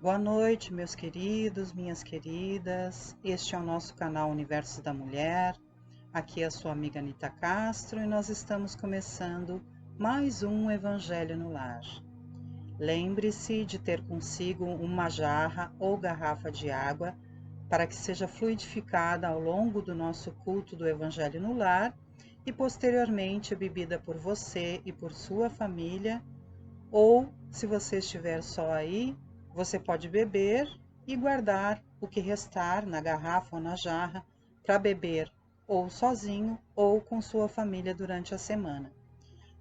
Boa noite, meus queridos, minhas queridas. Este é o nosso canal Universo da Mulher. Aqui é a sua amiga Anita Castro e nós estamos começando mais um Evangelho no Lar. Lembre-se de ter consigo uma jarra ou garrafa de água para que seja fluidificada ao longo do nosso culto do Evangelho no Lar e posteriormente bebida por você e por sua família, ou se você estiver só aí, você pode beber e guardar o que restar na garrafa ou na jarra para beber ou sozinho ou com sua família durante a semana.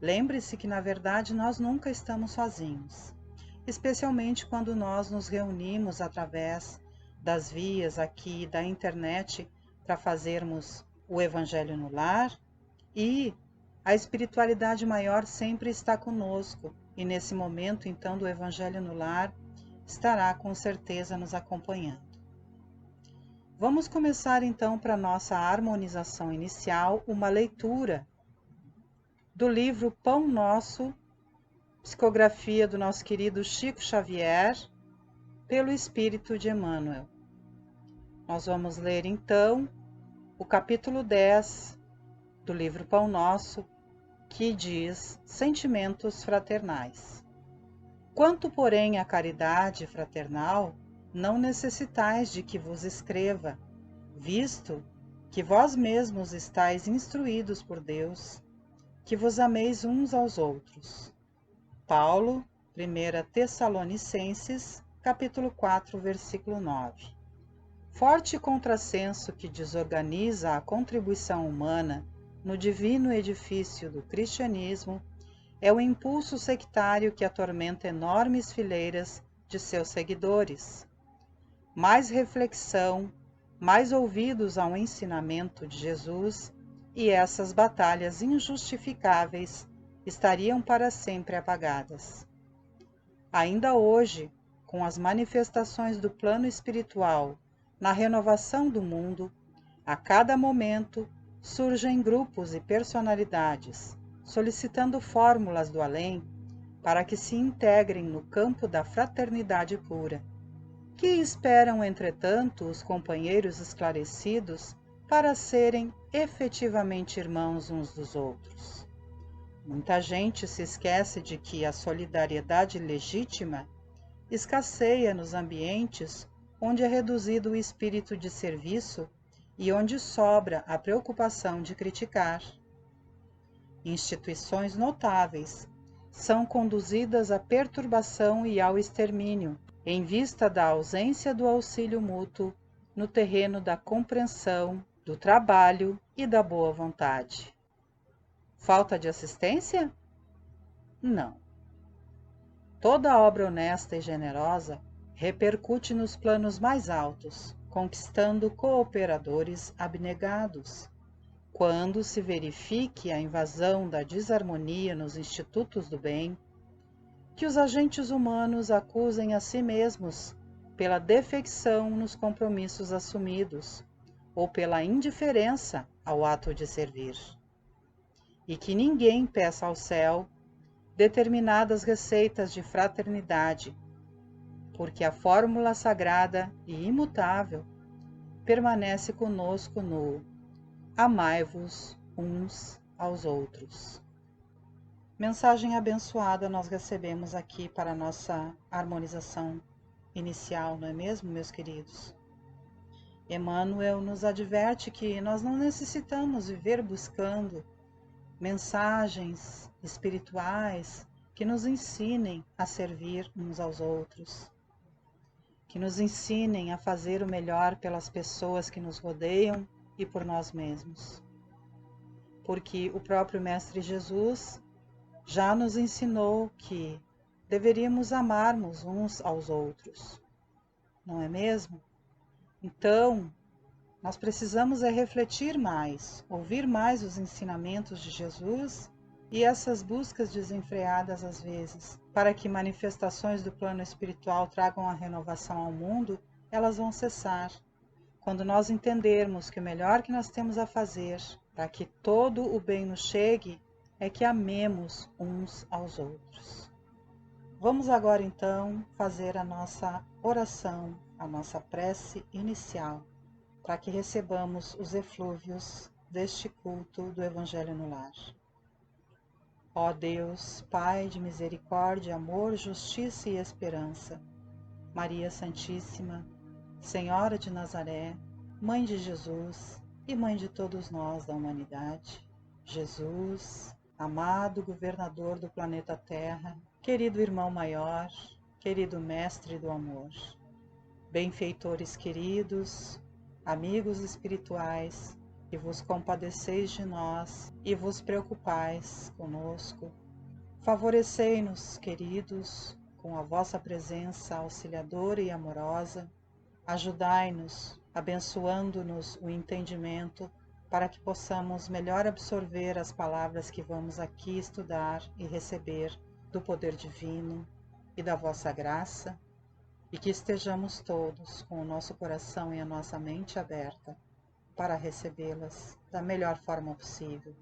Lembre-se que na verdade nós nunca estamos sozinhos, especialmente quando nós nos reunimos através das vias aqui da internet para fazermos o Evangelho no Lar, e a espiritualidade maior sempre está conosco, e nesse momento então do Evangelho no Lar estará com certeza nos acompanhando. Vamos começar então para nossa harmonização inicial uma leitura do livro Pão Nosso, psicografia do nosso querido Chico Xavier, pelo Espírito de Emmanuel. Nós vamos ler então o capítulo 10 do livro Pão Nosso, que diz Sentimentos Fraternais. Quanto, porém, à caridade fraternal, não necessitais de que vos escreva, visto que vós mesmos estáis instruídos por Deus, que vos ameis uns aos outros. Paulo, 1 Tessalonicenses, capítulo 4, versículo 9. Forte contrassenso que desorganiza a contribuição humana no divino edifício do cristianismo é o impulso sectário que atormenta enormes fileiras de seus seguidores. Mais reflexão, mais ouvidos ao ensinamento de Jesus, e essas batalhas injustificáveis estariam para sempre apagadas. Ainda hoje, com as manifestações do plano espiritual na renovação do mundo, a cada momento surgem grupos e personalidades solicitando fórmulas do além para que se integrem no campo da fraternidade pura. Que esperam, entretanto, os companheiros esclarecidos para serem efetivamente irmãos uns dos outros? Muita gente se esquece de que a solidariedade legítima escasseia nos ambientes onde é reduzido o espírito de serviço e onde sobra a preocupação de criticar. Instituições notáveis são conduzidas à perturbação e ao extermínio, em vista da ausência do auxílio mútuo no terreno da compreensão, do trabalho e da boa vontade. Falta de assistência? Não. Toda obra honesta e generosa repercute nos planos mais altos, conquistando cooperadores abnegados. Quando se verifique a invasão da desarmonia nos institutos do bem, que os agentes humanos acusem a si mesmos pela defecção nos compromissos assumidos ou pela indiferença ao ato de servir. E que ninguém peça ao céu determinadas receitas de fraternidade, porque a fórmula sagrada e imutável permanece conosco no amai-vos uns aos outros. Mensagem abençoada nós recebemos aqui para a nossa harmonização inicial, não é mesmo, meus queridos? Emmanuel nos adverte que nós não necessitamos viver buscando mensagens espirituais que nos ensinem a servir uns aos outros, que nos ensinem a fazer o melhor pelas pessoas que nos rodeiam e por nós mesmos. Porque o próprio Mestre Jesus já nos ensinou que deveríamos amarmos uns aos outros, não é mesmo? Então, nós precisamos refletir mais, ouvir mais os ensinamentos de Jesus e essas buscas desenfreadas às vezes, para que manifestações do plano espiritual tragam a renovação ao mundo, elas vão cessar. Quando nós entendermos que o melhor que nós temos a fazer para que todo o bem nos chegue é que amemos uns aos outros. Vamos agora então fazer a nossa oração, a nossa prece inicial, para que recebamos os eflúvios deste culto do Evangelho no Lar. Ó Deus, Pai de misericórdia, amor, justiça e esperança, Maria Santíssima, Senhora de Nazaré, Mãe de Jesus e Mãe de todos nós da humanidade, Jesus, amado governador do planeta Terra, querido irmão maior, querido mestre do amor, benfeitores queridos, amigos espirituais, que vos compadeceis de nós e vos preocupais conosco, favorecei-nos, queridos, com a vossa presença auxiliadora e amorosa, ajudai-nos, abençoando-nos o entendimento, para que possamos melhor absorver as palavras que vamos aqui estudar e receber do poder divino e da vossa graça, e que estejamos todos com o nosso coração e a nossa mente aberta para recebê-las da melhor forma possível.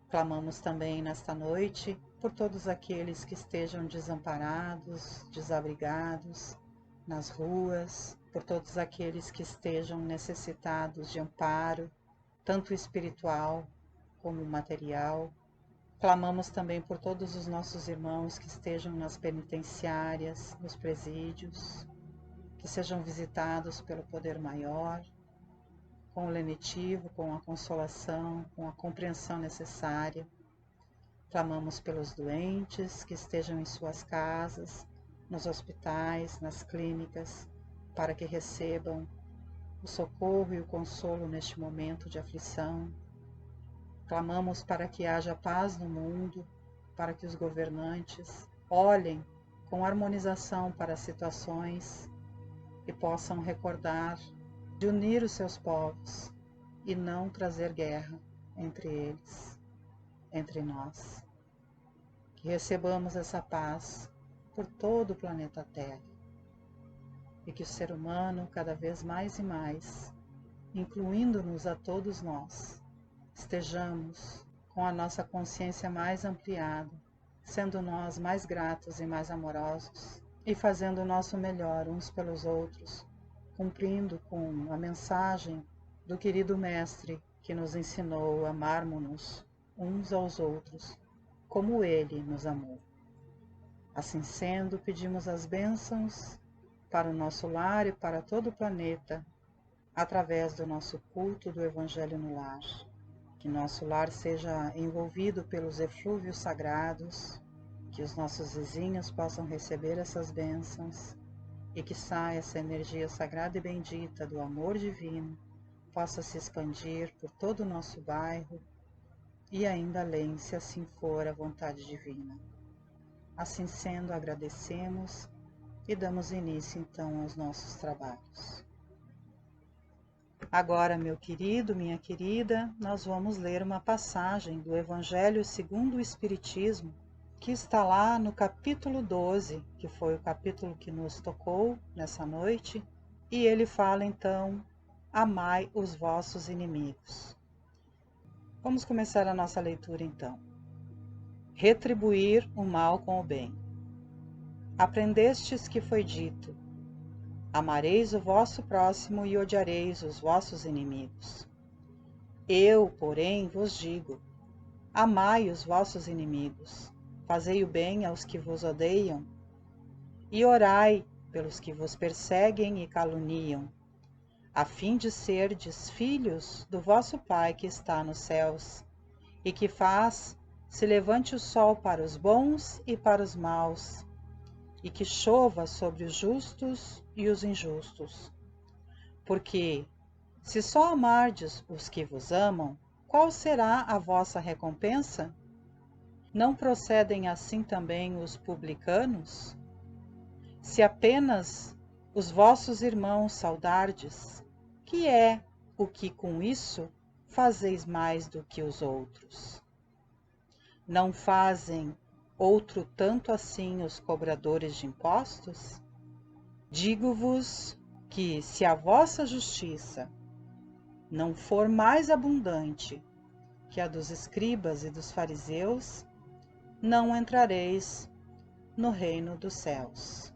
Clamamos também nesta noite por todos aqueles que estejam desamparados, desabrigados, nas ruas, por todos aqueles que estejam necessitados de amparo, tanto espiritual como material. Clamamos também por todos os nossos irmãos que estejam nas penitenciárias, nos presídios, que sejam visitados pelo poder maior, com o lenitivo, com a consolação, com a compreensão necessária. Clamamos pelos doentes que estejam em suas casas, nos hospitais, nas clínicas, para que recebam o socorro e o consolo neste momento de aflição. Clamamos para que haja paz no mundo, para que os governantes olhem com harmonização para as situações e possam recordar de unir os seus povos e não trazer guerra entre eles, entre nós. Que recebamos essa paz por todo o planeta Terra e que o ser humano, cada vez mais e mais, incluindo-nos a todos nós, estejamos com a nossa consciência mais ampliada, sendo nós mais gratos e mais amorosos e fazendo o nosso melhor uns pelos outros, cumprindo com a mensagem do querido Mestre que nos ensinou a amarmos-nos uns aos outros, como Ele nos amou. Assim sendo, pedimos as bênçãos para o nosso lar e para todo o planeta, através do nosso culto do Evangelho no Lar. Que nosso lar seja envolvido pelos eflúvios sagrados, que os nossos vizinhos possam receber essas bênçãos, e que saia essa energia sagrada e bendita do amor divino, possa se expandir por todo o nosso bairro e ainda além, se assim for a vontade divina. Assim sendo, agradecemos e damos início então aos nossos trabalhos. Agora, meu querido, minha querida, nós vamos ler uma passagem do Evangelho segundo o Espiritismo, que está lá no capítulo 12, que foi o capítulo que nos tocou nessa noite, e ele fala então: amai os vossos inimigos. Vamos começar a nossa leitura então. Retribuir o mal com o bem. Aprendestes que foi dito: amareis o vosso próximo e odiareis os vossos inimigos. Eu, porém, vos digo: amai os vossos inimigos, fazei o bem aos que vos odeiam, e orai pelos que vos perseguem e caluniam, a fim de serdes filhos do vosso Pai que está nos céus, e que faz se levante o sol para os bons e para os maus, e que chova sobre os justos e os injustos. Porque, se só amardes os que vos amam, qual será a vossa recompensa? Não procedem assim também os publicanos? Se apenas os vossos irmãos saudardes, que é o que com isso fazeis mais do que os outros? Não fazem outro tanto assim os cobradores de impostos? Digo-vos que, se a vossa justiça não for mais abundante que a dos escribas e dos fariseus, não entrareis no reino dos céus.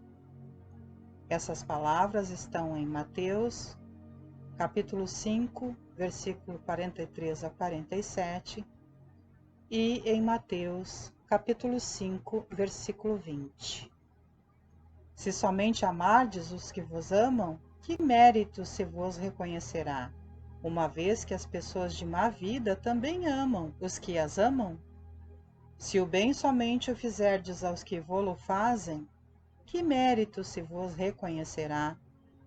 Essas palavras estão em Mateus, capítulo 5, versículo 43 a 47, e em Mateus, capítulo 5, versículo 20. Se somente amardes os que vos amam, que mérito se vos reconhecerá, uma vez que as pessoas de má vida também amam os que as amam? Se o bem somente o fizerdes aos que vô-lo fazem, que mérito se vos reconhecerá,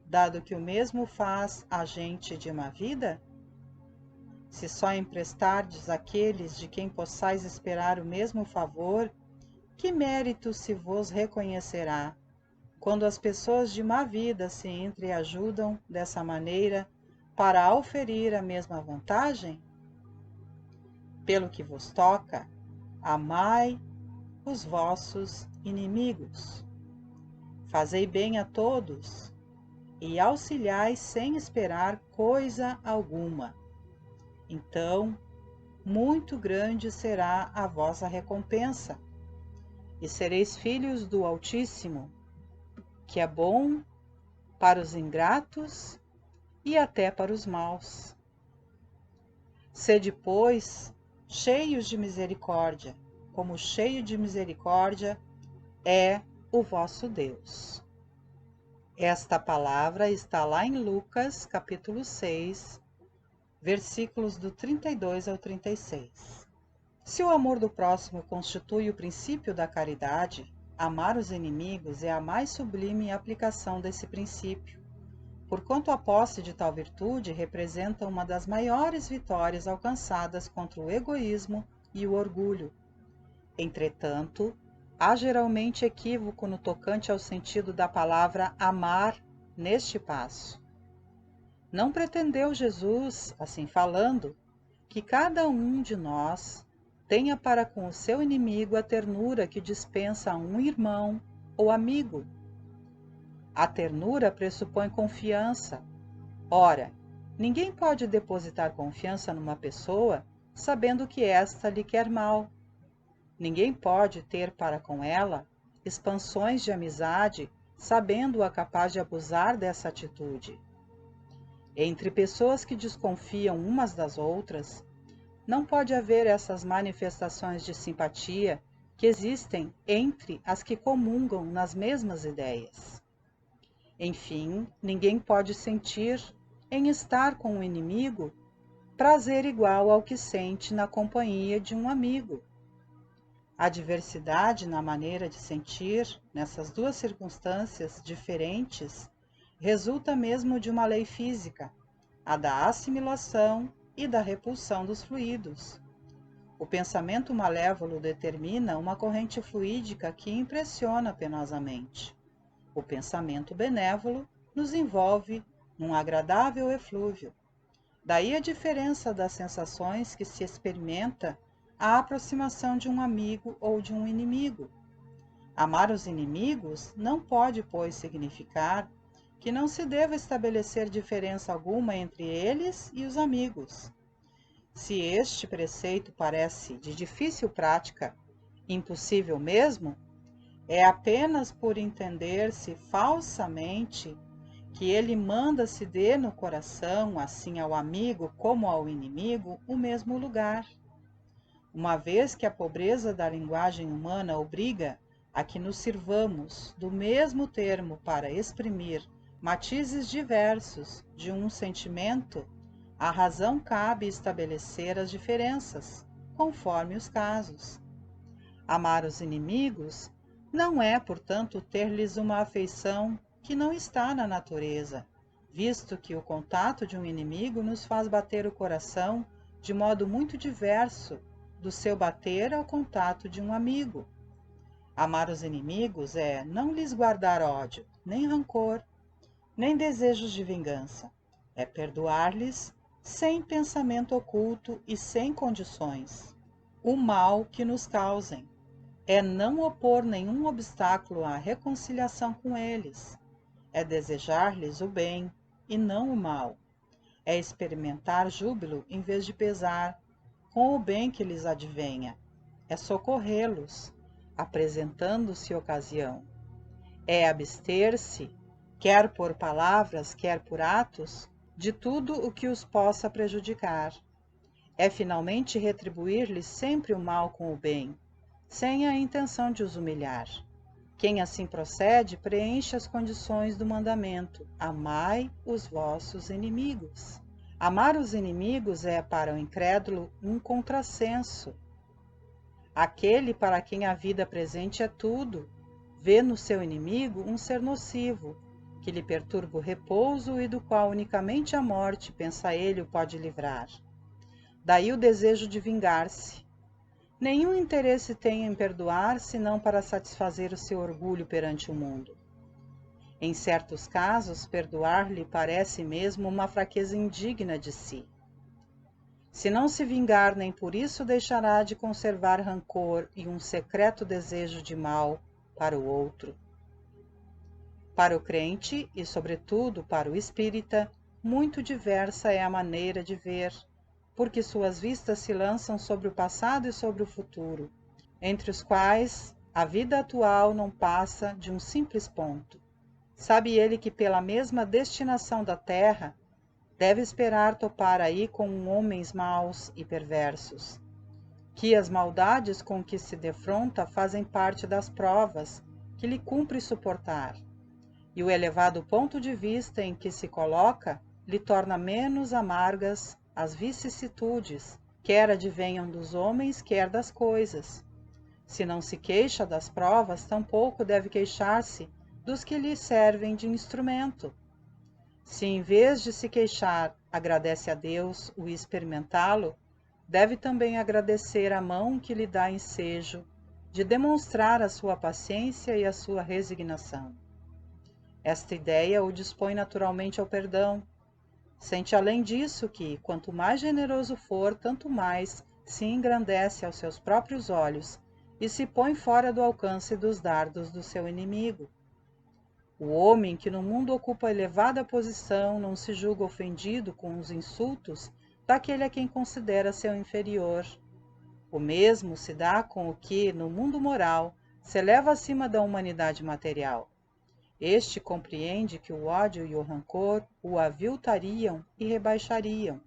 dado que o mesmo faz a gente de má vida? Se só emprestardes àqueles de quem possais esperar o mesmo favor, que mérito se vos reconhecerá, quando as pessoas de má vida se entreajudam dessa maneira para auferir a mesma vantagem? Pelo que vos toca, amai os vossos inimigos. Fazei bem a todos e auxiliai sem esperar coisa alguma. Então, muito grande será a vossa recompensa, e sereis filhos do Altíssimo, que é bom para os ingratos e até para os maus. Sede, pois, cheios de misericórdia, como cheio de misericórdia é o vosso Deus. Esta palavra está lá em Lucas, capítulo 6, versículos do 32 ao 36. Se o amor do próximo constitui o princípio da caridade, amar os inimigos é a mais sublime aplicação desse princípio, porquanto a posse de tal virtude representa uma das maiores vitórias alcançadas contra o egoísmo e o orgulho. Entretanto, há geralmente equívoco no tocante ao sentido da palavra amar neste passo. Não pretendeu Jesus, assim falando, que cada um de nós tenha para com o seu inimigo a ternura que dispensa a um irmão ou amigo. A ternura pressupõe confiança. Ora, ninguém pode depositar confiança numa pessoa sabendo que esta lhe quer mal. Ninguém pode ter para com ela expansões de amizade, sabendo-a capaz de abusar dessa atitude. Entre pessoas que desconfiam umas das outras, não pode haver essas manifestações de simpatia que existem entre as que comungam nas mesmas ideias. Enfim, ninguém pode sentir, em estar com o inimigo, prazer igual ao que sente na companhia de um amigo. A diversidade na maneira de sentir, nessas duas circunstâncias diferentes, resulta mesmo de uma lei física, a da assimilação e da repulsão dos fluidos. O pensamento malévolo determina uma corrente fluídica que impressiona penosamente. O pensamento benévolo nos envolve num agradável eflúvio. Daí a diferença das sensações que se experimenta à aproximação de um amigo ou de um inimigo. Amar os inimigos não pode, pois, significar que não se deva estabelecer diferença alguma entre eles e os amigos. Se este preceito parece de difícil prática, impossível mesmo, é apenas por entender-se falsamente que ele manda se dê no coração, assim ao amigo como ao inimigo, o mesmo lugar. Uma vez que a pobreza da linguagem humana obriga a que nos sirvamos do mesmo termo para exprimir matizes diversos de um sentimento, a razão cabe estabelecer as diferenças, conforme os casos. Amar os inimigos não é, portanto, ter-lhes uma afeição que não está na natureza, visto que o contato de um inimigo nos faz bater o coração de modo muito diverso do seu bater ao contato de um amigo. Amar os inimigos é não lhes guardar ódio, nem rancor, nem desejos de vingança. É perdoar-lhes sem pensamento oculto e sem condições o mal que nos causem. É não opor nenhum obstáculo à reconciliação com eles. É desejar-lhes o bem e não o mal. É experimentar júbilo em vez de pesar com o bem que lhes advenha. É socorrê-los, apresentando-se ocasião. É abster-se, quer por palavras, quer por atos, de tudo o que os possa prejudicar. É finalmente retribuir-lhes sempre o mal com o bem, sem a intenção de os humilhar. Quem assim procede preenche as condições do mandamento: amai os vossos inimigos. Amar os inimigos é, para o incrédulo, um contrassenso. Aquele para quem a vida presente é tudo, vê no seu inimigo um ser nocivo, que lhe perturba o repouso e do qual unicamente a morte, pensa ele, o pode livrar. Daí o desejo de vingar-se. Nenhum interesse tem em perdoar, senão para satisfazer o seu orgulho perante o mundo. Em certos casos, perdoar lhe parece mesmo uma fraqueza indigna de si. Se não se vingar, nem por isso deixará de conservar rancor e um secreto desejo de mal para o outro. Para o crente, e sobretudo para o espírita, muito diversa é a maneira de ver, porque suas vistas se lançam sobre o passado e sobre o futuro, entre os quais a vida atual não passa de um simples ponto. Sabe ele que pela mesma destinação da terra, deve esperar topar aí com homens maus e perversos, que as maldades com que se defronta fazem parte das provas que lhe cumpre suportar, e o elevado ponto de vista em que se coloca lhe torna menos amargas as vicissitudes, quer advenham dos homens, quer das coisas. Se não se queixa das provas, tampouco deve queixar-se dos que lhe servem de instrumento. Se em vez de se queixar, agradece a Deus o experimentá-lo, deve também agradecer a mão que lhe dá ensejo de demonstrar a sua paciência e a sua resignação. Esta ideia o dispõe naturalmente ao perdão. Sente além disso que, quanto mais generoso for, tanto mais se engrandece aos seus próprios olhos e se põe fora do alcance dos dardos do seu inimigo. O homem que no mundo ocupa elevada posição não se julga ofendido com os insultos daquele a quem considera seu inferior. O mesmo se dá com o que, no mundo moral, se eleva acima da humanidade material. Este compreende que o ódio e o rancor o aviltariam e rebaixariam.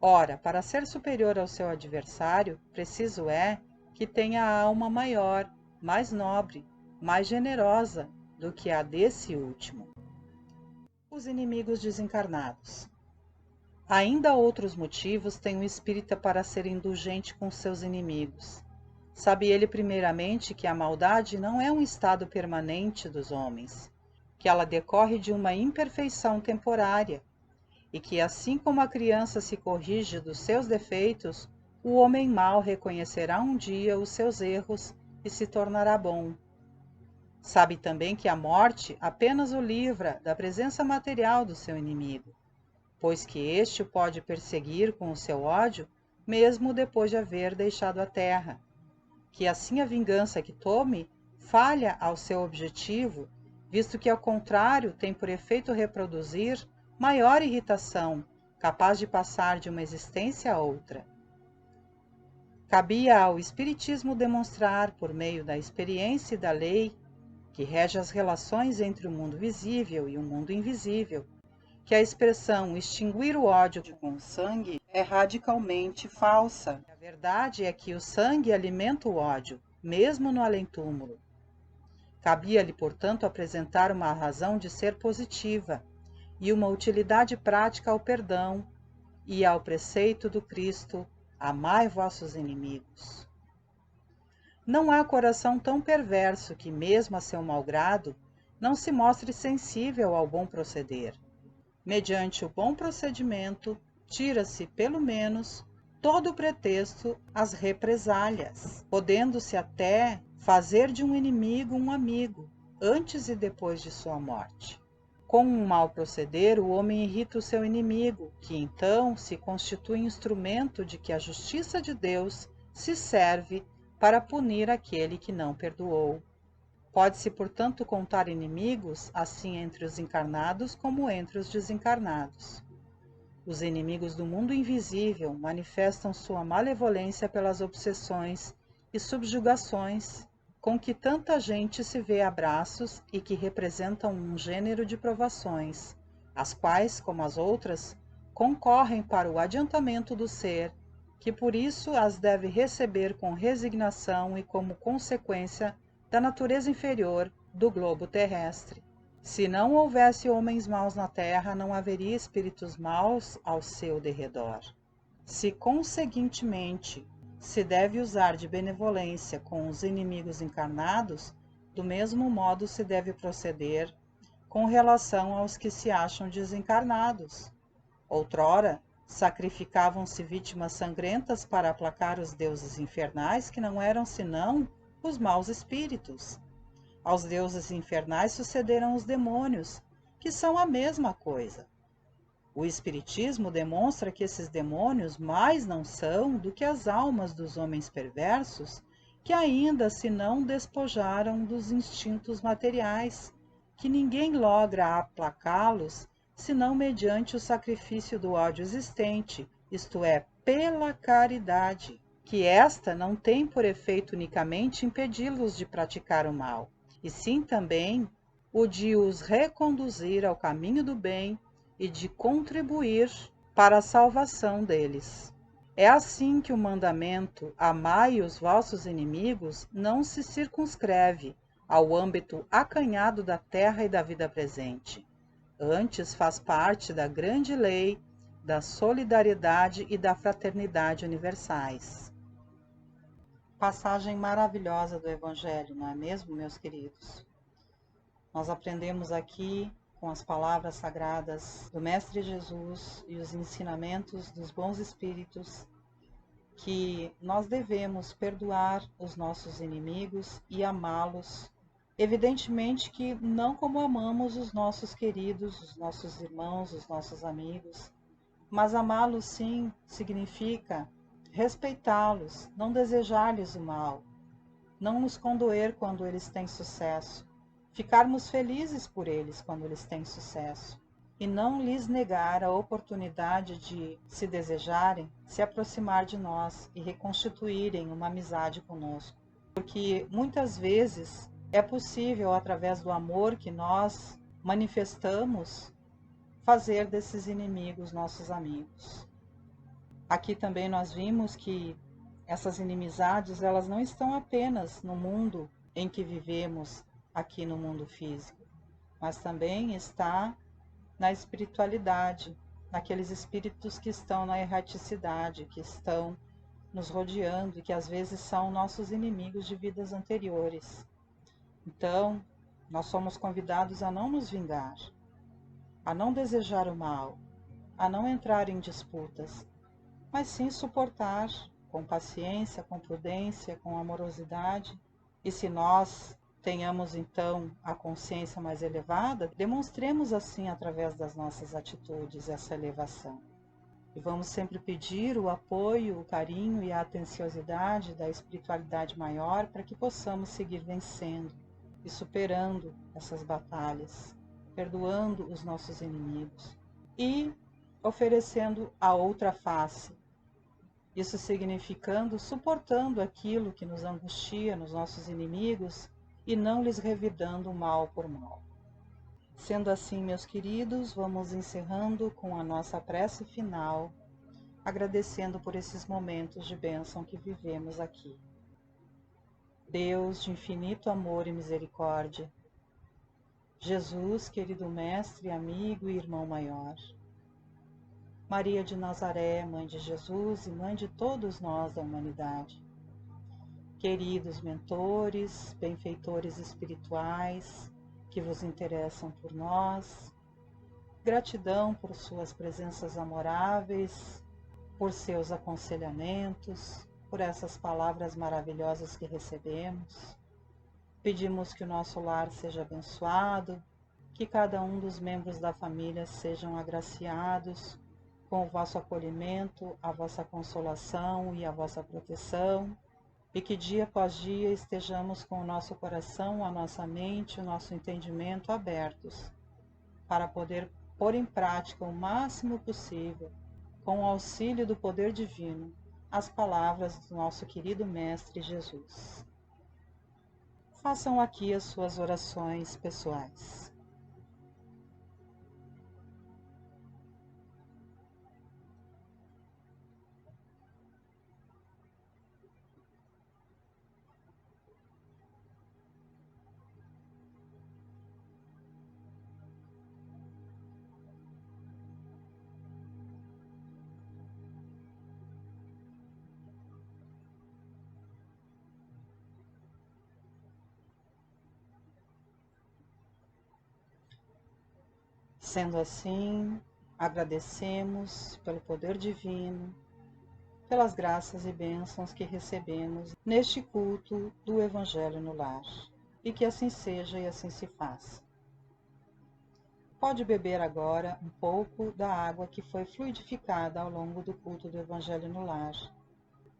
Ora, para ser superior ao seu adversário, preciso é que tenha a alma maior, mais nobre, mais generosa do que a desse último. Os inimigos desencarnados. Ainda outros motivos tem o espírita para ser indulgente com seus inimigos. Sabe ele primeiramente que a maldade não é um estado permanente dos homens, que ela decorre de uma imperfeição temporária, e que assim como a criança se corrige dos seus defeitos, o homem mau reconhecerá um dia os seus erros e se tornará bom. Sabe também que a morte apenas o livra da presença material do seu inimigo, pois que este o pode perseguir com o seu ódio, mesmo depois de haver deixado a terra. Que assim a vingança que tome falha ao seu objetivo, visto que ao contrário tem por efeito reproduzir maior irritação, capaz de passar de uma existência a outra. Cabia ao Espiritismo demonstrar, por meio da experiência e da lei, que rege as relações entre o mundo visível e o mundo invisível, que a expressão extinguir o ódio com o sangue é radicalmente falsa. A verdade é que o sangue alimenta o ódio, mesmo no além-túmulo. Cabia-lhe, portanto, apresentar uma razão de ser positiva e uma utilidade prática ao perdão e ao preceito do Cristo: amai vossos inimigos. Não há coração tão perverso que, mesmo a seu malgrado, não se mostre sensível ao bom proceder. Mediante o bom procedimento, tira-se, pelo menos, todo o pretexto às represálias, podendo-se até fazer de um inimigo um amigo, antes e depois de sua morte. Com um mau proceder, o homem irrita o seu inimigo, que então se constitui instrumento de que a justiça de Deus se serve para punir aquele que não perdoou. Pode-se, portanto, contar inimigos, assim entre os encarnados como entre os desencarnados. Os inimigos do mundo invisível manifestam sua malevolência pelas obsessões e subjugações com que tanta gente se vê a braços e que representam um gênero de provações, as quais, como as outras, concorrem para o adiantamento do ser, que por isso as deve receber com resignação e como consequência da natureza inferior do globo terrestre. Se não houvesse homens maus na terra, não haveria espíritos maus ao seu derredor. Se, conseguintemente, se deve usar de benevolência com os inimigos encarnados, do mesmo modo se deve proceder com relação aos que se acham desencarnados. Outrora, sacrificavam-se vítimas sangrentas para aplacar os deuses infernais, que não eram senão os maus espíritos. Aos deuses infernais sucederam os demônios, que são a mesma coisa. O Espiritismo demonstra que esses demônios mais não são do que as almas dos homens perversos, que ainda se não despojaram dos instintos materiais, que ninguém logra aplacá-los senão mediante o sacrifício do ódio existente, isto é, pela caridade, que esta não tem por efeito unicamente impedi-los de praticar o mal, e sim também o de os reconduzir ao caminho do bem e de contribuir para a salvação deles. É assim que o mandamento "amai os vossos inimigos" não se circunscreve ao âmbito acanhado da terra e da vida presente. Antes faz parte da grande lei da solidariedade e da fraternidade universais. Passagem maravilhosa do Evangelho, não é mesmo, meus queridos? Nós aprendemos aqui, com as palavras sagradas do Mestre Jesus e os ensinamentos dos bons espíritos, que nós devemos perdoar os nossos inimigos e amá-los. Evidentemente que não como amamos os nossos queridos, os nossos irmãos, os nossos amigos, mas amá-los sim significa respeitá-los, não desejar-lhes o mal, não nos condoer quando eles têm sucesso, ficarmos felizes por eles quando eles têm sucesso, e não lhes negar a oportunidade de, se desejarem, se aproximar de nós e reconstituírem uma amizade conosco. Porque muitas vezes é possível, através do amor que nós manifestamos, fazer desses inimigos nossos amigos. Aqui também nós vimos que essas inimizades, elas não estão apenas no mundo em que vivemos, aqui no mundo físico, mas também está na espiritualidade, naqueles espíritos que estão na erraticidade, que estão nos rodeando e que às vezes são nossos inimigos de vidas anteriores. Então, nós somos convidados a não nos vingar, a não desejar o mal, a não entrar em disputas, mas sim suportar com paciência, com prudência, com amorosidade. E se nós tenhamos então a consciência mais elevada, demonstremos assim através das nossas atitudes essa elevação. E vamos sempre pedir o apoio, o carinho e a atenciosidade da espiritualidade maior para que possamos seguir vencendo e superando essas batalhas, perdoando os nossos inimigos e oferecendo a outra face. Isso significando suportando aquilo que nos angustia nos nossos inimigos e não lhes revidando mal por mal. Sendo assim, meus queridos, vamos encerrando com a nossa prece final, agradecendo por esses momentos de bênção que vivemos aqui. Deus de infinito amor e misericórdia, Jesus, querido Mestre, amigo e irmão maior, Maria de Nazaré, Mãe de Jesus e Mãe de todos nós da humanidade, queridos mentores, benfeitores espirituais que vos interessam por nós, gratidão por suas presenças amoráveis, por seus aconselhamentos, por essas palavras maravilhosas que recebemos. Pedimos que o nosso lar seja abençoado, que cada um dos membros da família sejam agraciados com o vosso acolhimento, a vossa consolação e a vossa proteção, e que dia após dia estejamos com o nosso coração, a nossa mente, o nosso entendimento abertos, para poder pôr em prática o máximo possível, com o auxílio do poder divino, as palavras do nosso querido Mestre Jesus. façam aqui as suas orações pessoais. Sendo assim, agradecemos pelo poder divino, pelas graças e bênçãos que recebemos neste culto do Evangelho no Lar. E que assim seja e assim se faça. Pode beber agora um pouco da água que foi fluidificada ao longo do culto do Evangelho no Lar.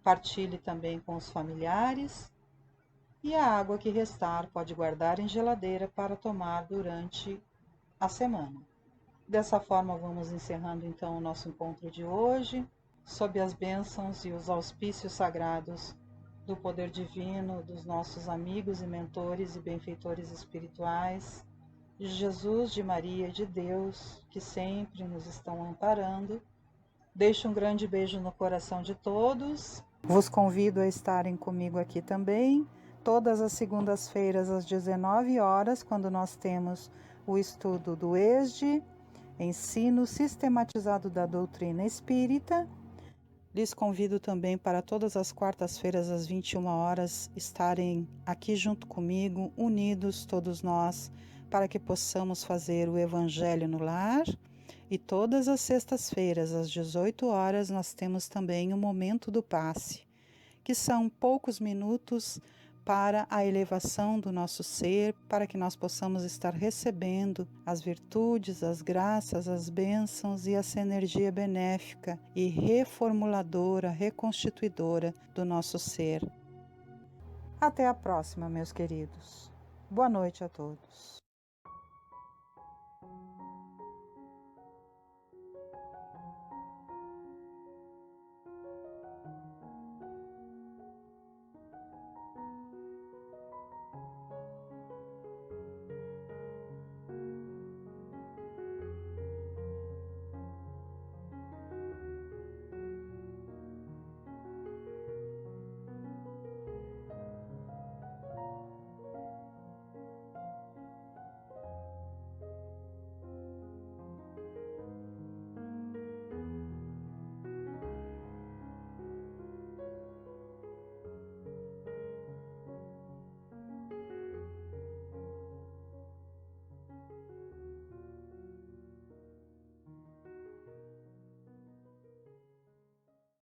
Partilhe também com os familiares e a água que restar pode guardar em geladeira para tomar durante a semana. Dessa forma, vamos encerrando então o nosso encontro de hoje, sob as bênçãos e os auspícios sagrados do poder divino dos nossos amigos e mentores e benfeitores espirituais, de Jesus, de Maria e de Deus, que sempre nos estão amparando. Deixo um grande beijo no coração de todos. Vos convido a estarem comigo aqui também, todas as segundas-feiras às 19 horas, quando nós temos o estudo do ESD, Ensino Sistematizado da Doutrina Espírita. Lhes convido também para todas as quartas-feiras às 21 horas estarem aqui junto comigo, unidos todos nós, para que possamos fazer o Evangelho no Lar. E todas as sextas-feiras às 18 horas nós temos também o Momento do Passe, que são poucos minutos para a elevação do nosso ser, para que nós possamos estar recebendo as virtudes, as graças, as bênçãos e essa energia benéfica e reformuladora, reconstituidora do nosso ser. Até a próxima, meus queridos. Boa noite a todos.